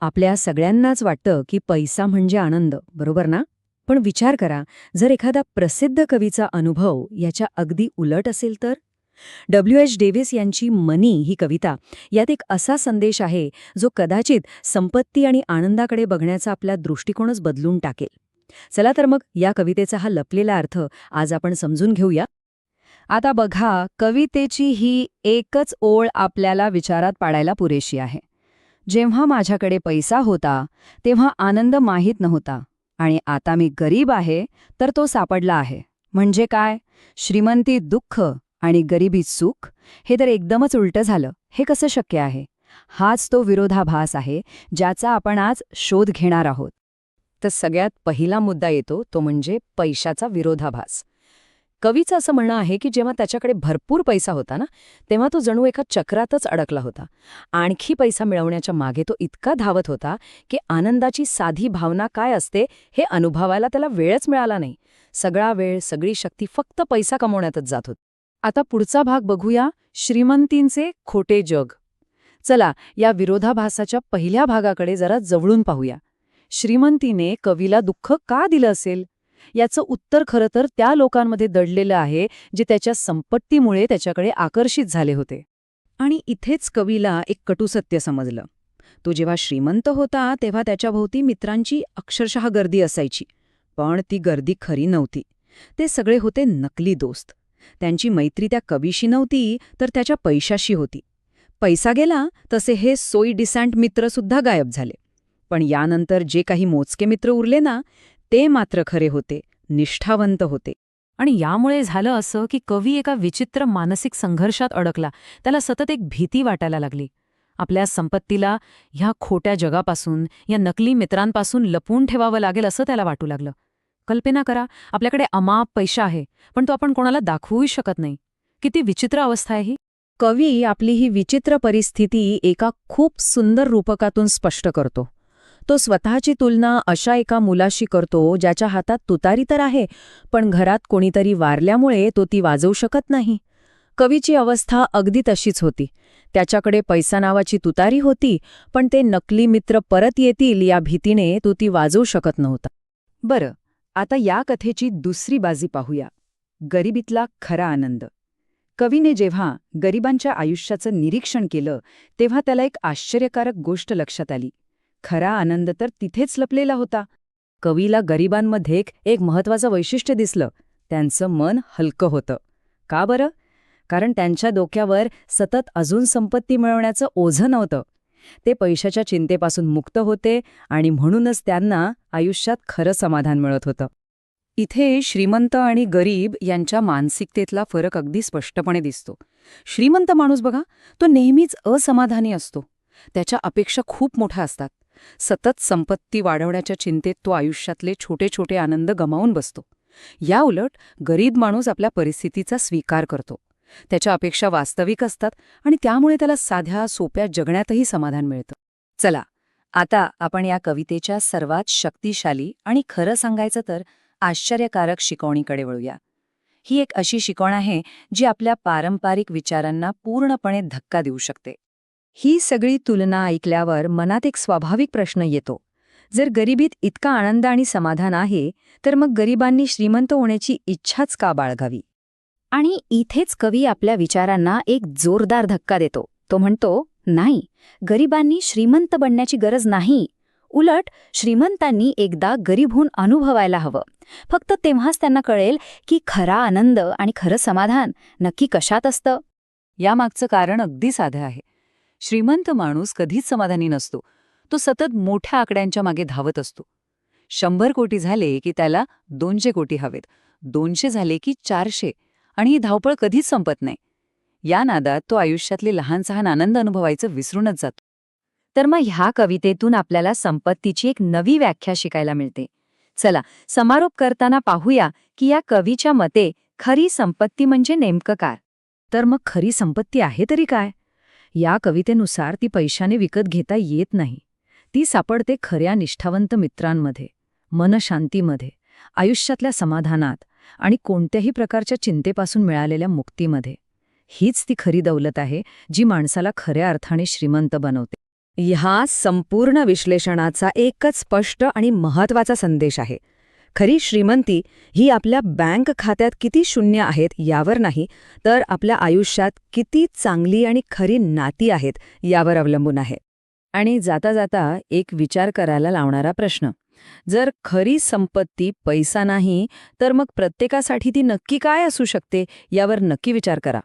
आपल्या सगळ्यांनाच वाटतं की पैसा म्हणजे आनंद, बरोबर ना? पण विचार करा, जर एखादा प्रसिद्ध कवीचा अनुभव याच्या अगदी उलट असेल तर? W.H. डेव्हिस यांची मनी ही कविता, यात एक असा संदेश आहे जो कदाचित संपत्ती आणि आनंदाकडे बघण्याचा आपला दृष्टिकोनच बदलून टाकेल. चला तर मग या कवितेचा हा लपलेला अर्थ आज आपण समजून घेऊया. आता बघा, कवितेची ही एकच ओळ आपल्याला विचारात पाडायला पुरेशी आहे. जेव्हा माझ्याकडे पैसा होता तेव्हा आनंद माहीत नव्हता आणि आता मी गरीब आहे तर तो सापडला आहे. म्हणजे काय? श्रीमंती दुःख आणि गरिबी सुख, हे तर एकदमच उलटं झालं. हे कसं शक्य आहे? हाच तो विरोधाभास आहे ज्याचा आपण आज शोध घेणार आहोत. तर सगळ्यात पहिला मुद्दा येतो तो म्हणजे पैशाचा विरोधाभास. कवीचं असं म्हणणं आहे की जेव्हा त्याच्याकडे भरपूर पैसा होता ना, तेव्हा तो जणू एका चक्रातच अडकला होता. आणखी पैसा मिळवण्याच्या मागे तो इतका धावत होता की आनंदाची साधी भावना काय असते हे अनुभवायला त्याला वेळच मिळाला नाही. सगळा वेळ, सगळी शक्ती फक्त पैसा कमवण्यातच जात होती. आता पुढचा भाग बघूया, श्रीमंतींचे खोटे जग. चला, या विरोधाभासाच्या पहिल्या भागाकडे जरा जवळून पाहूया. श्रीमंतीने कवीला दुःख का दिलं असेल? याचं उत्तर खरं तर त्या लोकांमध्ये दडलेलं आहे जे त्याच्या संपत्तीमुळे त्याच्याकडे आकर्षित झाले होते. आणि इथेच कवीला एक कटुसत्य समजलं. तो जेव्हा श्रीमंत होता तेव्हा त्याच्याभोवती मित्रांची अक्षरशः गर्दी असायची. पण ती गर्दी खरी नव्हती. ते सगळे होते नकली दोस्त. त्यांची मैत्री त्या कवीशी नव्हती तर त्याच्या पैशाशी होती. पैसा गेला तसे हे सोई डिसँट मित्रसुद्धा गायब झाले. पण यानंतर जे काही मोजके मित्र उरले ना, ते मात्र खरे होते, निष्ठावंत होते. आणि यामुळे झालं असं की कवी एका विचित्र मानसिक संघर्षात अडकला. त्याला सतत एक भीती वाटायला लागली. आपल्या संपत्तीला ह्या खोट्या जगापासून, या नकली मित्रांपासून लपवून ठेवावं लागेल असं त्याला वाटू लागलं. कल्पना करा, आपल्याकडे अमाप पैसा आहे, पण तो आपण कोणाला दाखवूही शकत नाही. किती विचित्र अवस्था आहे ही. कवी आपली ही विचित्र परिस्थिती एका खूप सुंदर रूपकातून स्पष्ट करतो. तो स्वतःची तुलना अशा एका मुलाशी करतो ज्याच्या हातात तुतारी तर आहे, पण घरात कोणीतरी वारल्यामुळे तो ती वाजवू शकत नाही. कवीची अवस्था अगदी तशीच होती. त्याच्याकडे पैसा नावाची तुतारी होती, पण ते नकली मित्र परत येतील या भीतीने तो ती वाजवू शकत नव्हता. बरं, आता या कथेची दुसरी बाजू पाहूया, गरिबीतला खरा आनंद. कवीने जेव्हा गरिबांच्या आयुष्याचं निरीक्षण केलं तेव्हा त्याला एक आश्चर्यकारक गोष्ट लक्षात आली. खरा आनंद तर तिथेच लपलेला होता. कवीला गरिबांमध्ये एक महत्त्वाचं वैशिष्ट्य दिसलं. त्यांचं मन हलकं होतं. का बरं? कारण त्यांच्या डोक्यावर सतत अजून संपत्ती मिळवण्याचं ओझं नव्हतं. ते पैशाच्या चिंतेपासून मुक्त होते आणि म्हणूनच त्यांना आयुष्यात खरं समाधान मिळत होतं. इथे श्रीमंत आणि गरीब यांच्या मानसिकतेतला फरक अगदी स्पष्टपणे दिसतो. श्रीमंत माणूस बघा, तो नेहमीच असमाधानी असतो. त्याच्या अपेक्षा खूप मोठ्या असतात. सतत संपत्ती वाढवण्याच्या चिंतेत तो आयुष्यातले छोटे छोटे आनंद गमावून बसतो. या उलट गरीब माणूस आपल्या परिस्थितीचा स्वीकार करतो. त्याच्या अपेक्षा वास्तविक असतात आणि त्यामुळे त्याला साध्या सोप्या जगण्यातही समाधान मिळतं. चला, आता आपण या कवितेच्या सर्वात शक्तिशाली आणि खरं सांगायचं तर आश्चर्यकारक शिकवणीकडे वळूया. ही एक अशी शिकवण आहे जी आपल्या पारंपरिक विचारांना पूर्णपणे धक्का देऊ शकते. ही सगळी तुलना ऐकल्यावर मनात एक स्वाभाविक प्रश्न येतो. जर गरिबीत इतका आनंद आणि समाधान आहे, तर मग गरिबांनी श्रीमंत होण्याची इच्छाच का बाळगावी? आणि इथेच कवी आपल्या विचारांना एक जोरदार धक्का देतो. तो म्हणतो, नाही, गरिबांनी श्रीमंत बनण्याची गरज नाही. उलट श्रीमंतांनी एकदा गरीब होऊन अनुभवायला हवं. फक्त तेव्हाच त्यांना कळेल की खरा आनंद आणि खरं समाधान नक्की कशात असतं. यामागचं कारण अगदी साधं आहे. श्रीमंत माणूस कधीच समाधानी नसतो. तो सतत मोठ्या आकड्यांच्या मागे धावत असतो. 100 कोटी झाले की त्याला 200 कोटी हवेत, 200 झाले की 400, आणि ही धावपळ कधीच संपत नाही. या नादात तो आयुष्यातले लहान सहान आनंद अनुभवायचं विसरूनच जातो. तर मग ह्या कवितेतून आपल्याला संपत्तीची एक नवी व्याख्या शिकायला मिळते. चला, समारोप करताना पाहूया की या कवीच्या मते खरी संपत्ती म्हणजे नेमकं काय. तर मग खरी संपत्ती आहे तरी काय? या कवितेनुसार ती पैशाने विकत घेता येत नाही. ती सापडते खऱ्या निष्ठावंत मित्रांमध्ये, मनशांतीमध्ये, आयुष्यातल्या समाधानात आणि कोणत्याही प्रकारच्या चिंतेपासून मिळालेल्या मुक्तीमध्ये. हीच ती खरी दौलत आहे जी माणसाला खऱ्या अर्थाने श्रीमंत बनवते. ह्या संपूर्ण विश्लेषणाचा एकच स्पष्ट आणि महत्त्वाचा संदेश आहे. खरी श्रीमंती ही आपल्या बँक खात्यात किती शून्य आहेत यावर नाही, तर आपल्या आयुष्यात किती चांगली आणि खरी नाती आहेत यावर अवलंबून आहे. आणि जाता जाता एक विचार करायला लावणारा प्रश्न. जर खरी संपत्ती पैसा नाही, तर मग प्रत्येकासाठी ती नक्की काय असू शकते यावर नक्की विचार करा.